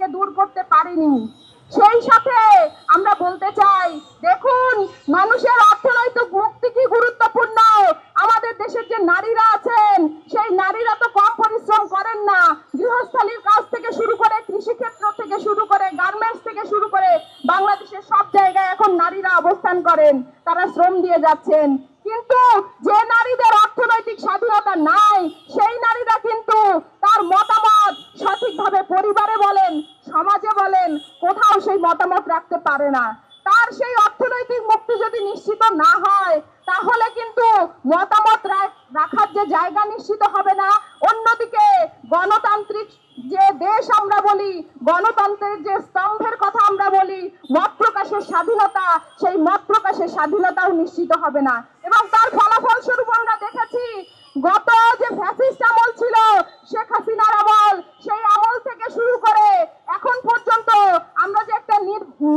থেকে দূর করতে পারিনি। সেই সাথে আমরা বলতে চাই, দেখুন মানুষের অর্থনৈতিক মুক্তি কি গুরুত্বপূর্ণ। আমাদের দেশের যে নারীরা আছেন, সেই নারীরা তো কম পরিশ্রম করেন না। গৃহস্থালির কাজ থেকে শুরু করে, কৃষিক্ষেত্র থেকে শুরু করে, গার্মেন্টস থেকে শুরু করে বাংলাদেশের সব জায়গায় এখন নারীরা অবস্থান করেন, তারা শ্রম দিয়ে যাচ্ছেন। কিন্তু যে নারীদের অর্থনৈতিক স্বাধীনতা নাই, সেই নারীরা কিন্তু তার মতামত সঠিকভাবে পরিবারে বলেন, সমাজে বলেন, কোথাও সেই মতামত রাখতে পারে না। তার সেই অর্থনৈতিক মুক্তি যদি নিশ্চিত না হয়, তাহলে কিন্তু মতামত রাখার যে জায়গা নিশ্চিত হবে না। অন্যদিকে গণতান্ত্রিক যে দেশ আমরা বলি, গণতন্ত্রের যে স্তম্ভের কথা আমরা বলি, মত প্রকাশের স্বাধীনতা, সেই মত প্রকাশের স্বাধীনতাও নিশ্চিত হবে না। এবং তার ফলাফল স্বরূপ আমরা দেখেছি, গত যে ফ্যাসিস্ট আমল ছিল, শেখ হাসিনার আমল, সেই আমল থেকে শুরু করে এখন পর্যন্ত আমরা যে একটা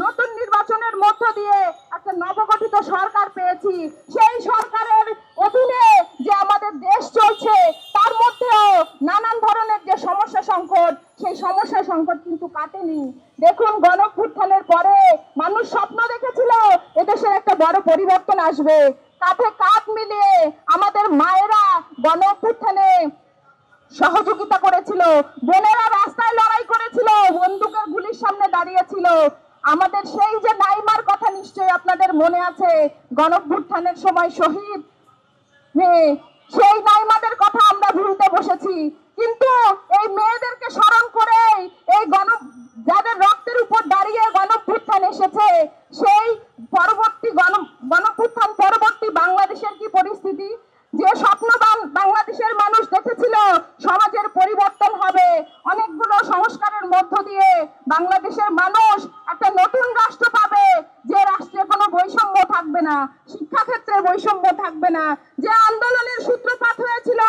নতুন নির্বাচনের মধ্য দিয়ে একটা নবগঠিত সরকার পেয়েছি, সেই সরকারের অধীনে যে আমাদের দেশ চলছে, তার মধ্যেও নানান ধরনের যে সমস্যা সংকট, সেই সমস্যা সংকট কিন্তু কাটেনি। দেখুন গণঅভ্যুত্থানের পরে মানুষ স্বপ্ন দেখেছিল এদেশের একটা বড় পরিবর্তন আসবে। কাঁধে কাঁধ মিলিয়ে আমাদের মায়েরা গণঅভ্যুত্থানে সহযোগিতা করেছিল, বোনেরা রাস্তায় লড়াই করেছিল, বন্দুকের গুলির সামনে দাঁড়িয়েছিল। আমাদের সেই যে নাইমার কথা নিশ্চয়ই আপনাদের মনে আছে, গণঅভ্যুত্থানের সময় শহীদ মেয়ে, সেই নাইমাদের কথা আমরা ভুলতে বসেছি। কিন্তু এই মেয়েদেরকে স্মরণ করে এই যাদের রক্তের উপর দাঁড়িয়ে গণঅভ্যুত্থান এসেছে, সেই পরবর্তী গণঅভ্যুত্থান পরবর্তী বাংলাদেশের কি পরিস্থিতি, যে স্বপ্নবান বাংলাদেশের মানুষ দেখেছিল সমাজের পরিবর্তন হবে, অনেকগুলো সংস্কারের মধ্য দিয়ে বাংলাদেশের মানুষ একটা নতুন রাষ্ট্র পাবে, যে রাষ্ট্রে কোনো বৈষম্য থাকবে না, শিক্ষাক্ষেত্রে বৈষম্য থাকবে না। যে আন্দোলনের সূত্রপাত হয়েছিল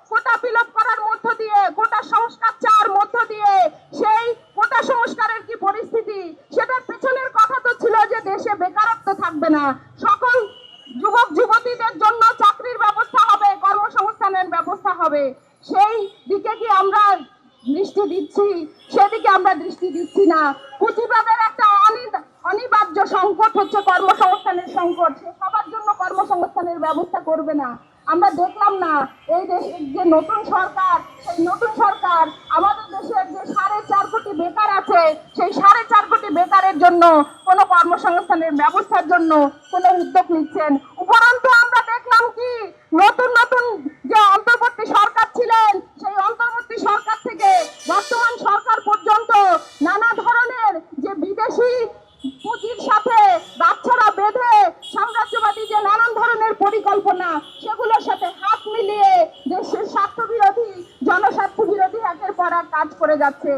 কোটা বিলোপ করার মধ্য দিয়ে, কোটা সংস্কার চাওয়ার মধ্য দিয়ে, সেই কোটা সংস্কারের কি পরিস্থিতি, সেটার পেছনের কথা তো ছিল যে দেশে বেকারত্ব থাকবে না, সকল যুবক যুবতীদের জন্য চাকরির ব্যবস্থা হবে, কর্মসংস্থানের ব্যবস্থা হবে। সেই দিকে কি আমরা দৃষ্টি দিচ্ছি? সেদিকে আমরা দৃষ্টি দিচ্ছি না। পুঁজিবাদের একটা অনিবার্য সংকট হচ্ছে কর্মসংস্থানের সংকট, সে সবার জন্য কর্মসংস্থানের ব্যবস্থা করবে না। আমরা দেখলাম না এই দেশের যে নতুন সরকার, সেই নতুন সরকার আমাদের দেশের যে 4.5 কোটি বেকার আছে, সেই 4.5 কোটি বেকারের জন্য কোনো কর্মসংস্থানের ব্যবস্থার জন্য কোনো উদ্যোগ নিচ্ছেন। উপরন্তু আমরা দেখলাম কি, নতুন নতুন যে অন্তর্বর্তী সরকার ছিলেন, সেই অন্তর্বর্তী সরকার থেকে বর্তমান সরকার পর্যন্ত নানা ধরনের যে বিদেশি পুঁজির সাথে বাচ্চারা বেঁধে সাম্রাজ্যবাদী যে নানান ধরনের পরিকল্পনা, সেগুলোর সাথে হাত মিলিয়ে দেশের স্বার্থ বিরোধী, জনস্বার্থ বিরোধী একের পর এক কাজ করে যাচ্ছে।